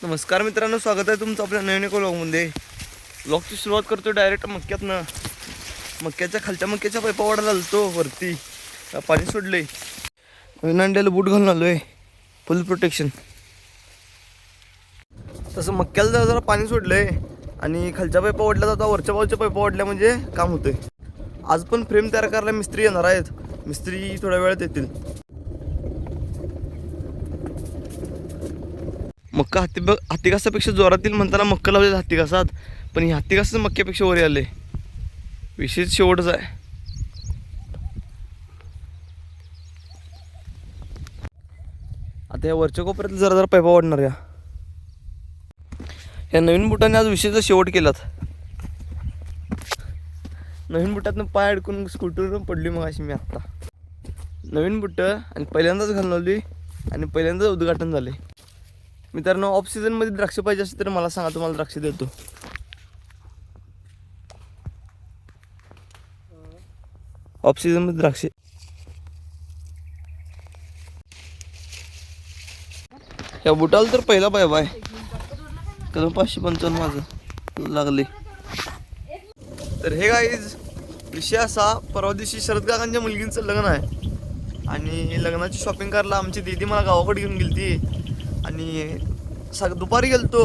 नमस्कार मित्रांनो, स्वागत आहे तुमचं आपल्या नवीन एका व्लॉगमध्ये. व्लॉगची सुरुवात करतो डायरेक्ट मक्क्यातनं. मक्क्याच्या खालच्या मक्क्याच्या पाईपावर घालतो वरती. पाणी सोडले. नवीन अंड्याला बूट घालून आलो आहे, फुल प्रोटेक्शन. तसं मक्क्याला जरा पाणी सोडलं आहे आणि खालच्या पाईपा ओढल्या जाता, वरच्या बाजूच्या पाईपा ओढल्या म्हणजे काम होतंय. आज पण फ्रेम तयार करायला मिस्त्री येणार आहेत. मिस्त्री थोड्या वेळात येतील. मक्का हत्ती घासापेक्षा जोरातील म्हणताना मक्का लावले हत्ती घासात, पण ही हत्ती घासाच मक्क्यापेक्षा वर आले. विशेष शेवटच आहे. आता या वरच्या कोपऱ्यात जरा जरा पाईपा वाढणार. या नवीन बुटाने आज विषयचा शेवट केलात. नवीन बुटातनं पाय अडकून स्कूटरवरून पडली मग अशी मी आत्ता. नवीन बुट आणि पहिल्यांदाच घालून आली आणि पहिल्यांदाच उद्घाटन झाले. मित्रांनो, ऑफ सीझनमध्ये द्राक्ष पाहिजे असेल तर मला सांगा, तुम्हाला द्राक्ष देतो. ऑफ सीझनमध्ये द्राक्ष. या बुटाला तर पहिला पाय बाय कदम 555 माझं लागले. तर हे गाईज विषय असा, परवा दिवशी शरद काकांच्या मुलगींचं लग्न आहे आणि लग्नाची शॉपिंग करायला आमची दीदी मला गावाकडे घेऊन गेली ती. आणि दुपारी गेलतो,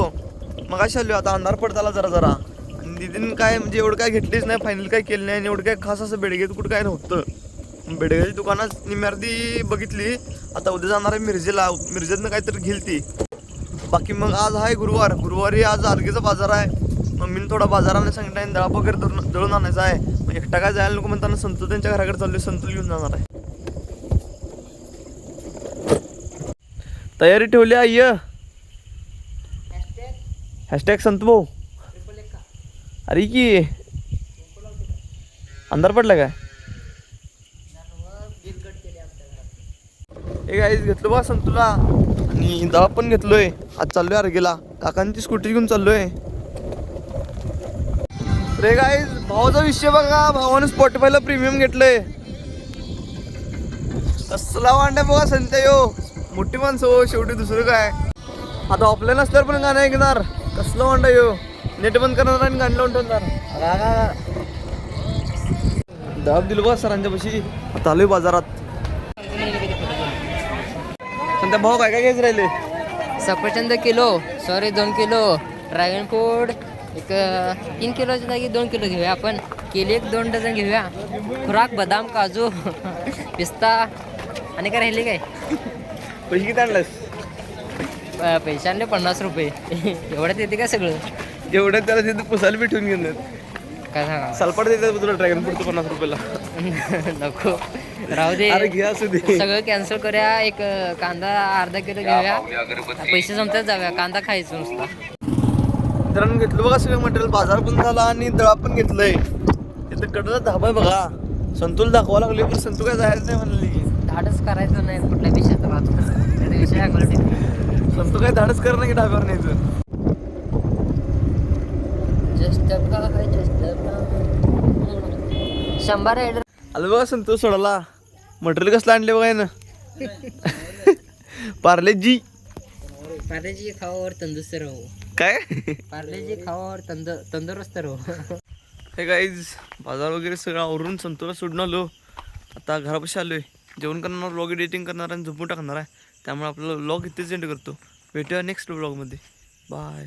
मग अशी आलो. आता अंधार पडत आला जरा जरा. आणि दीदीनं काय म्हणजे एवढं काय घेतलीच नाही, फायनल काय केलं नाही. आणि एवढं काय खास असं बेडग्यात कुठं काय नव्हतं. बेडग्याची दुकानात निम्यार्दी बघितली. आता उद्या जाणार आहे मिरजेला, मिरजेतनं काहीतरी घेईल ती. बाकी मग आज आहे गुरुवारी आज आर्गेचा बाजार आहे. मम्मीनं थोडा बाजाराने सांगितलं आहे, दळाप वगैरे दळून आणायचं आहे. मग एकटा काय जायला नको म्हणताना संतू त्यांच्या घराकडे चाललोय, संतूल घेऊन जाणार आहे. तयारी ठेवली आहे. हॅशटॅग संतू भाऊ. अरे की अंधार पडला काय? हे गाईज घेतलो बा संतूला आणि दवा पण घेतलोय. आज चाललोय अर्गेला, काकांची स्कूटी घेऊन चाललोय. रे गाईज भावाचा विषय बघा, भावाने स्पॉटिफायला प्रीमियम घेतलंय. कसला वांड्या बघा संत्या यो, मोठी माणसं हो शेवटी, दुसरं काय. आता ऑफलाईन असल्यावर पण गाणं ऐकणार. कसलं वांडा यो, नेट बंद करणार आणि गाणं लावून ठेवणार. दाब दिलो बघा सरांच्या पाशी. आता आलोय बाजारात. संत्या भाऊ काय काय घ्यायचं राहिले? सफरचंद किलो, 2 किलो, ड्रॅगन फ्रूट एक 3 किलोच्या जागी 2 किलो घेऊया आपण. केली 2 डझन घेऊया. खुराक बदाम, काजू, पिस्ता आणि काय राहिले काय? पैसे किती आणलास? पैसे आणले 50 रुपये. एवढ्यात येते का सगळं? एवढं त्याला तिथे पुसायला बी ठेवून घेऊन काय सांगा, सालपाट देतात तुला ड्रॅगन फ्रूटचं 50 रुपयाला. नको राहू दे, अरे घ्या असू दे. सगळं कॅन्सल करूया. एक कांदा अर्धा किलो घेऊया. पैसे संपतात जाऊया, कांदा खायचं नुसता. मित्रांनो घेतलं बघा सगळं मटेरियल. बाजार पण झाला आणि दळा पण घेतलंय. तिथं कडला धाबा आहे बघा. संतूला दाखवा लागले पण संतू काय जायचं नाही म्हणली. धाडच करायचं नाही कुठल्या विषयात राहतो विषय आहे. संतू काय धाडच कर ना की ढाब्यावर न्यायचं. शंभर आलं बघा संतोष सोडाला. मटेरियल कसलं आणले बघा ना. पार्लेजी खावावर तंदुरुस्त राहू. काय पार्लेजी खावावर तंदुरुस्त राहू. हे गाईज बाजार वगैरे सगळं आवरून संतोला सोडून आलो. आता घरापाशी आलोय. जेवण करणार, व्लॉग एडिटिंग करणार आणि झोपून टाकणार आहे. त्यामुळे आपल्याला व्लॉग इथेच एंड करतो. भेटूया नेक्स्ट व्लॉगमध्ये. बाय.